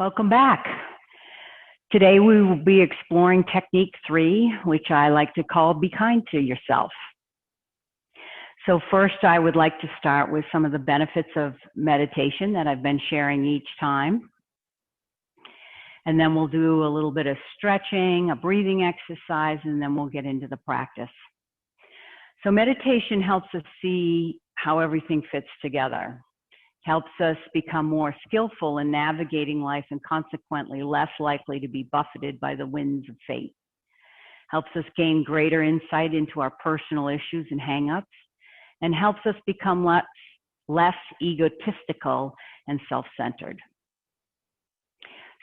Welcome back. Today we will be exploring technique 3, which I like to call be kind to yourself. So first I would like to start with some of the benefits of meditation that I've been sharing each time. And then we'll do a little bit of stretching, a breathing exercise, and then we'll get into the practice. So meditation helps us see how everything fits together. Helps us become more skillful in navigating life and consequently less likely to be buffeted by the winds of fate. Helps us gain greater insight into our personal issues and hang-ups, and helps us become less egotistical and self-centered.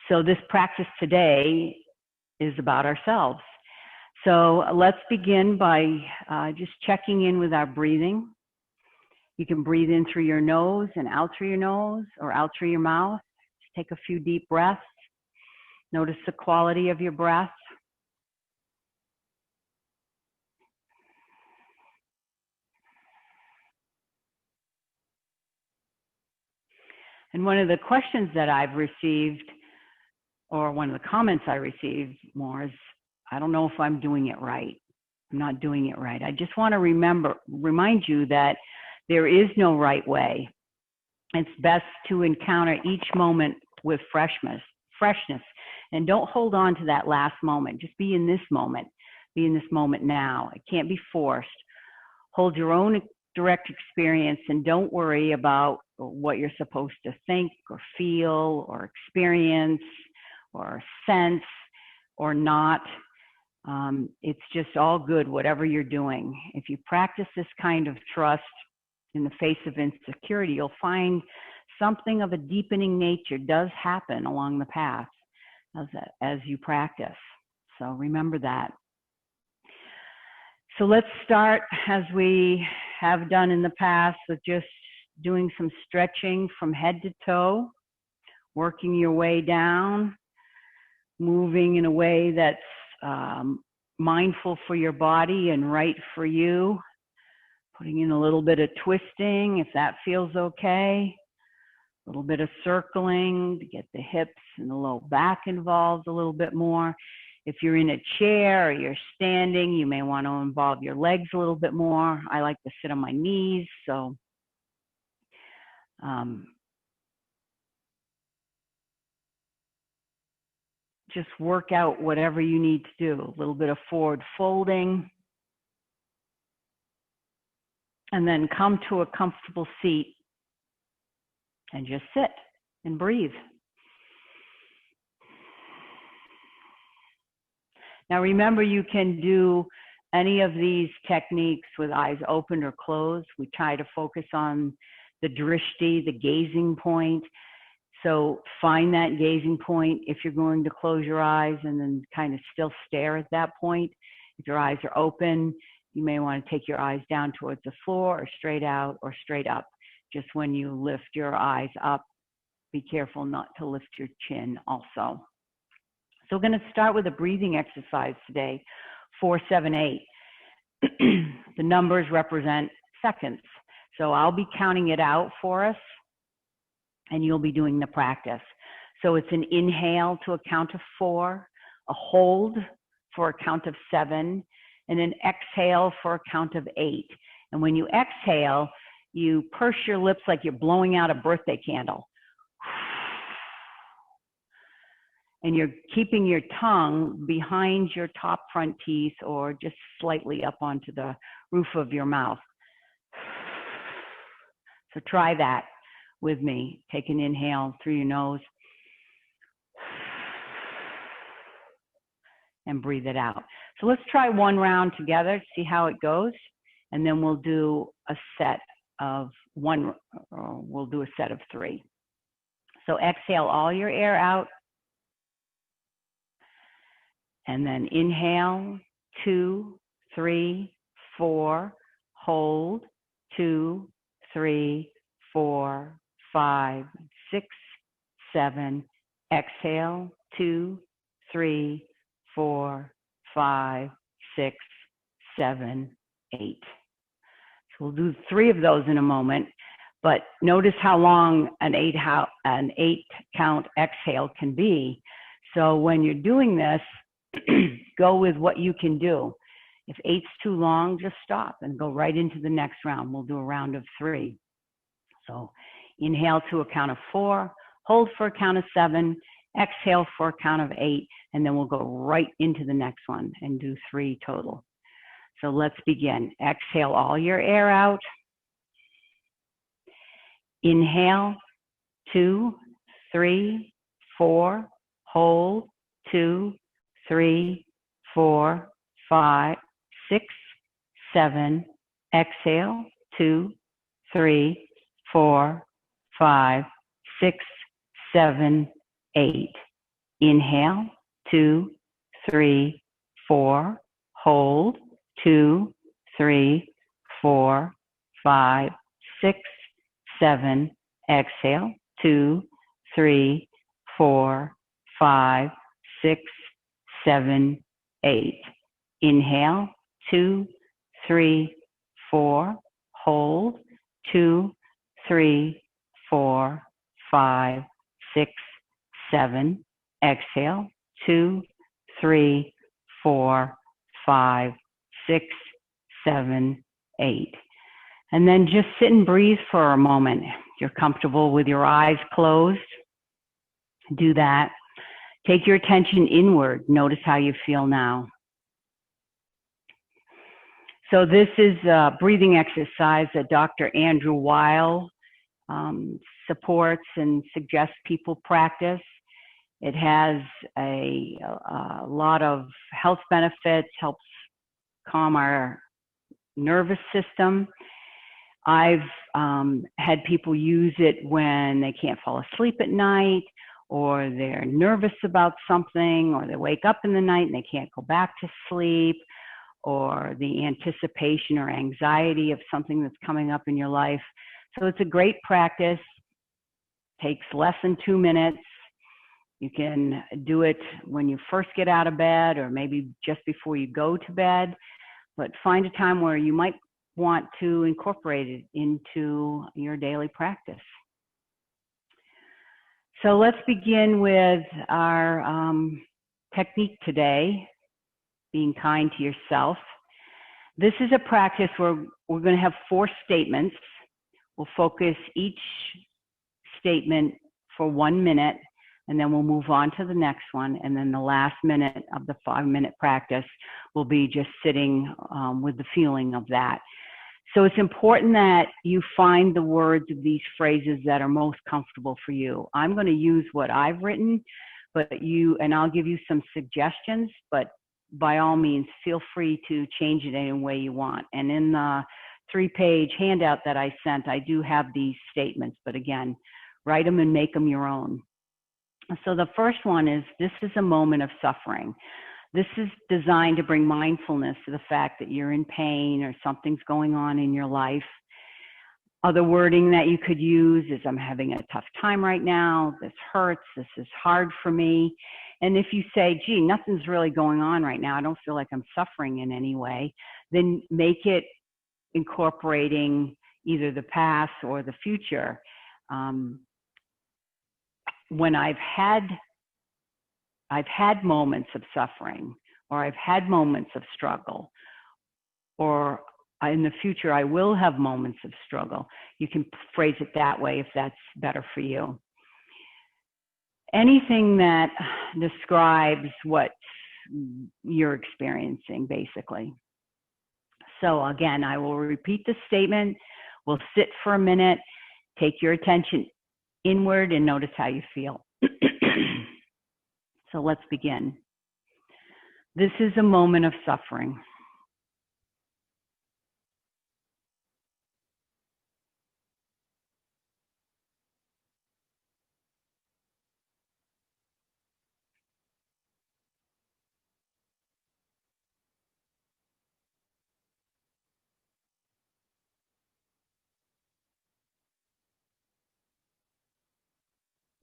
So this practice today is about ourselves. So let's begin by just checking in with our breathing. You can breathe in through your nose and out through your nose or out through your mouth. Just take a few deep breaths. Notice the quality of your breath. And one of the questions that I've received, or one of the comments I received more, is, I don't know if I'm doing it right. I'm not doing it right. I just want to remind you that there is no right way. It's best to encounter each moment with freshness, and don't hold on to that last moment. Just be in this moment. Be in this moment now. It can't be forced. Hold your own direct experience and don't worry about what you're supposed to think or feel or experience or sense or not. It's just all good, whatever you're doing. If you practice this kind of trust in the face of insecurity, you'll find something of a deepening nature does happen along the path as you practice. So remember that. So let's start, as we have done in the past, with just doing some stretching from head to toe, working your way down, moving in a way that's mindful for your body and right for you. Putting in a little bit of twisting, if that feels okay. A little bit of circling to get the hips and the low back involved a little bit more. If you're in a chair or you're standing, you may want to involve your legs a little bit more. I like to sit on my knees, so just work out whatever you need to do. A little bit of forward folding. And then come to a comfortable seat and just sit and breathe. Now remember, you can do any of these techniques with eyes open or closed. We try to focus on the drishti, the gazing point. So find that gazing point if you're going to close your eyes and then kind of still stare at that point. If your eyes are open, you may want to take your eyes down towards the floor or straight out or straight up. Just when you lift your eyes up, be careful not to lift your chin also. So we're going to start with a breathing exercise today, 4, 7, 8. The numbers represent seconds. So I'll be counting it out for us and you'll be doing the practice. So it's an inhale to a count of 4, a hold for a count of 7, and an exhale for a count of 8. And when you exhale, you purse your lips like you're blowing out a birthday candle. And you're keeping your tongue behind your top front teeth or just slightly up onto the roof of your mouth. So try that with me. Take an inhale through your nose and breathe it out. So let's try one round together, see how it goes, and then we'll do a set of 3. So exhale all your air out, and then inhale, 2, 3, 4, hold, 2, 3, 4, 5, 6, 7, exhale, 2, 3, 4, 5, 6, 7, 8. So we'll do 3 of those in a moment. But notice how long an eight count exhale can be. So when you're doing this, go with what you can do. If 8's too long, just stop and go right into the next round. We'll do a round of 3. So inhale to a count of 4, hold for a count of 7, exhale for a count of 8, and then we'll go right into the next one and do 3 total. So let's begin. Exhale all your air out. Inhale, 2, 3, 4, hold, 2, 3, 4, 5, 6, 7, exhale, 2, 3, 4, 5, 6, 7, 8. Inhale, 2, 3, 4, hold, 2, 3, 4, 5, 6, 7, exhale, 2, 3, 4, 5, 6, 7, 8. Inhale, 2, 3, 4, hold, 2, 3, 4, 5, 6, 7, exhale, 2, 3, 4, 5, 6, 7, 8. And then just sit and breathe for a moment. If you're comfortable with your eyes closed, do that. Take your attention inward. Notice how you feel now. So this is a breathing exercise that Dr. Andrew Weil supports and suggests people practice. It has a lot of health benefits, helps calm our nervous system. I've had people use it when they can't fall asleep at night, or they're nervous about something, or they wake up in the night and they can't go back to sleep, or the anticipation or anxiety of something that's coming up in your life. So it's a great practice. Takes less than 2 minutes. You can do it when you first get out of bed, or maybe just before you go to bed, but find a time where you might want to incorporate it into your daily practice. So let's begin with our technique today, being kind to yourself. This is a practice where we're going to have 4 statements. We'll focus each statement for 1 minute, and then we'll move on to the next one. And then the last minute of the 5-minute practice will be just sitting with the feeling of that. So it's important that you find the words of these phrases that are most comfortable for you. I'm going to use what I've written, and I'll give you some suggestions, but by all means, feel free to change it any way you want. And in the 3-page handout that I sent, I do have these statements, but again, write them and make them your own. So the first one is, this is a moment of suffering. This is designed to bring mindfulness to the fact that you're in pain or something's going on in your life. Other wording that you could use is, I'm having a tough time right now. This hurts. This is hard for me. And if you say, gee, nothing's really going on right now, I don't feel like I'm suffering in any way, then make it incorporating either the past or the future. When I've had moments of suffering, or I've had moments of struggle, or in the future I will have moments of struggle. You can phrase it that way if that's better for you. Anything that describes what you're experiencing, basically. So again, I will repeat the statement. We'll sit for a minute, take your attention inward, and notice how you feel. So let's begin. This is a moment of suffering.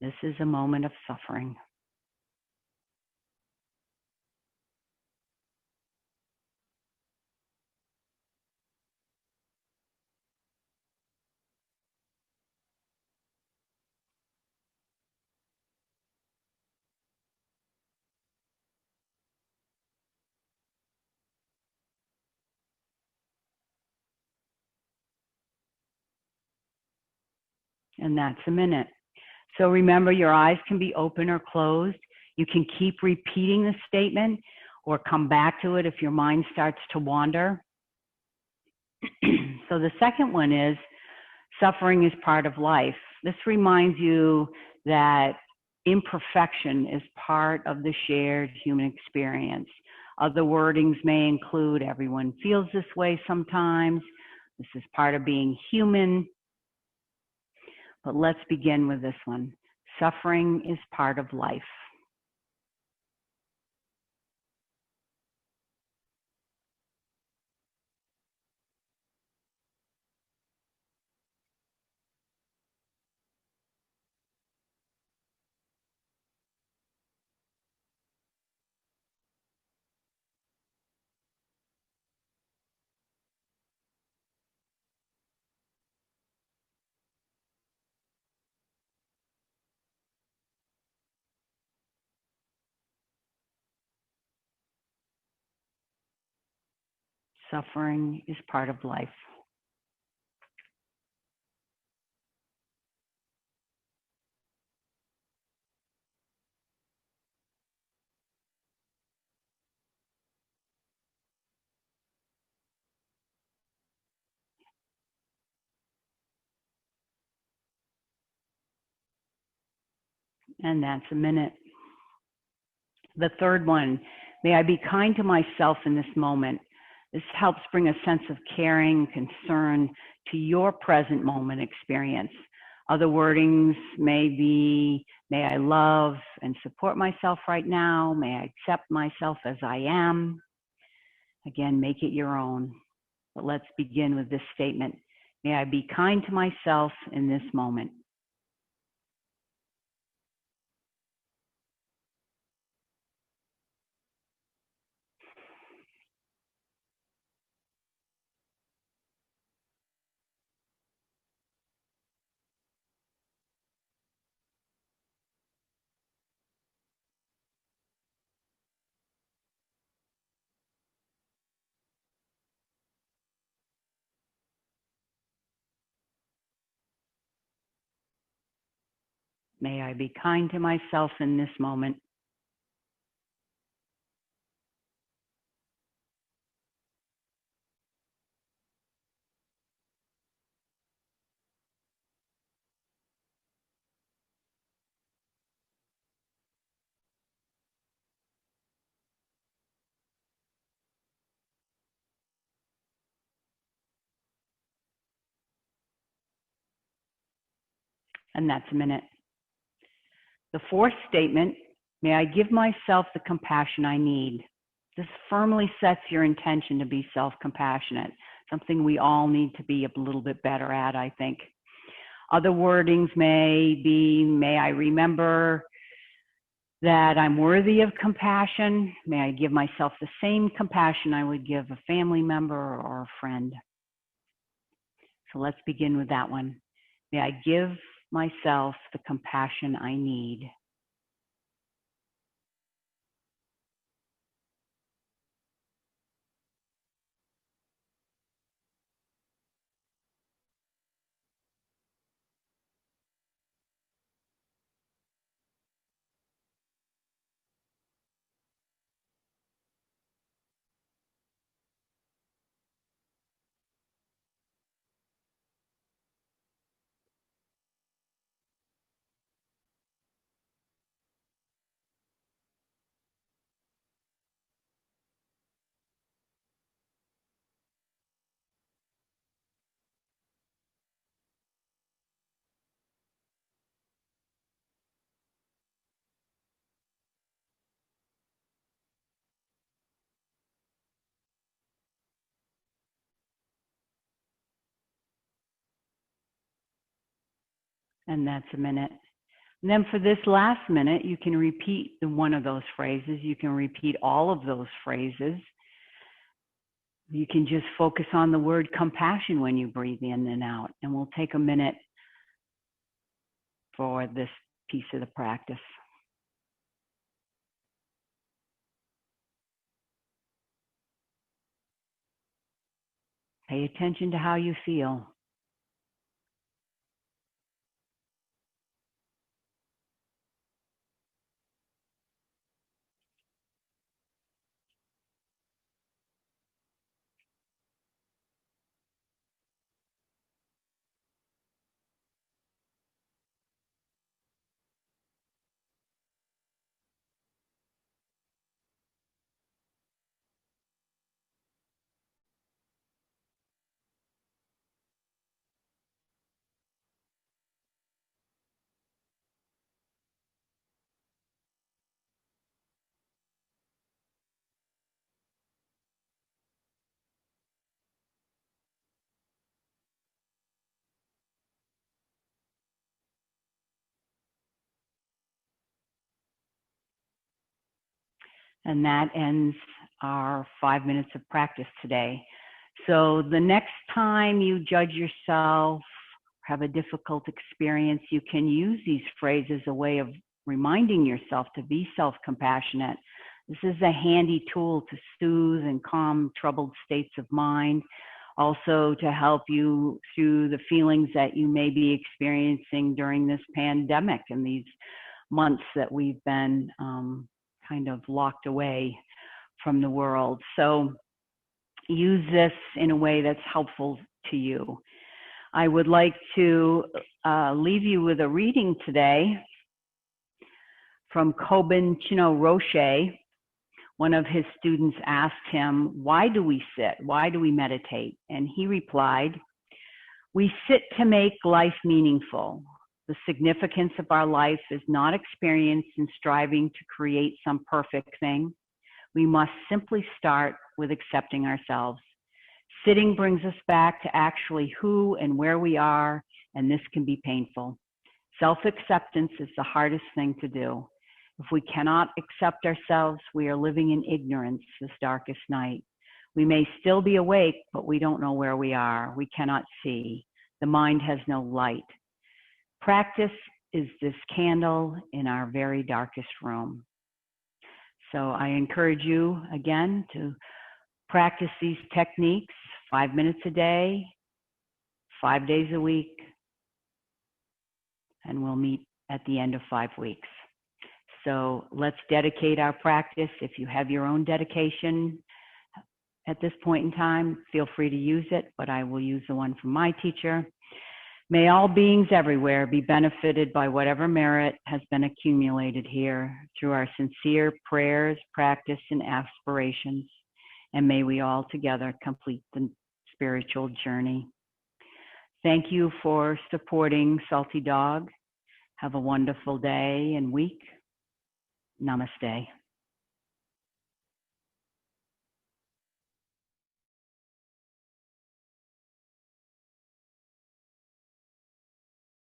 This is a moment of suffering. And that's a minute. So remember, your eyes can be open or closed. You can keep repeating the statement or come back to it if your mind starts to wander. So the second one is suffering is part of life. This reminds you that imperfection is part of the shared human experience. Other wordings may include everyone feels this way sometimes. This is part of being human. But let's begin with this one. Suffering is part of life. Suffering is part of life. And that's a minute. The third one, may I be kind to myself in this moment. This helps bring a sense of caring, concern to your present moment experience. Other wordings may be, may I love and support myself right now. May I accept myself as I am. Again, make it your own. But let's begin with this statement. May I be kind to myself in this moment. May I be kind to myself in this moment. And that's a minute. The fourth statement, may I give myself the compassion I need. This firmly sets your intention to be self-compassionate, something we all need to be a little bit better at, I think. Other wordings may be, may I remember that I'm worthy of compassion. May I give myself the same compassion I would give a family member or a friend. So let's begin with that one. May I give myself the compassion I need. And that's a minute. And then for this last minute, you can repeat one of those phrases. You can repeat all of those phrases. You can just focus on the word compassion when you breathe in and out. And we'll take a minute for this piece of the practice. Pay attention to how you feel. And that ends our 5 minutes of practice today. So the next time you judge yourself, have a difficult experience, you can use these phrases as a way of reminding yourself to be self-compassionate. This is a handy tool to soothe and calm troubled states of mind, also to help you through the feelings that you may be experiencing during this pandemic and these months that we've been kind of locked away from the world. So use this in a way that's helpful to you. I would like to leave you with a reading today from Kobun Chino Roche. One of his students asked him, why do we sit? Why do we meditate? And he replied, we sit to make life meaningful. The significance of our life is not experienced in striving to create some perfect thing. We must simply start with accepting ourselves. Sitting brings us back to actually who and where we are, and this can be painful. Self-acceptance is the hardest thing to do. If we cannot accept ourselves, we are living in ignorance this darkest night. We may still be awake, but we don't know where we are. We cannot see. The mind has no light. Practice is this candle in our very darkest room. So I encourage you again to practice these techniques 5 minutes a day, 5 days a week, and we'll meet at the end of 5 weeks. So let's dedicate our practice. If you have your own dedication at this point in time, feel free to use it, but I will use the one from my teacher. May all beings everywhere be benefited by whatever merit has been accumulated here through our sincere prayers, practice, and aspirations. And may we all together complete the spiritual journey. Thank you for supporting Salty Dog. Have a wonderful day and week. Namaste.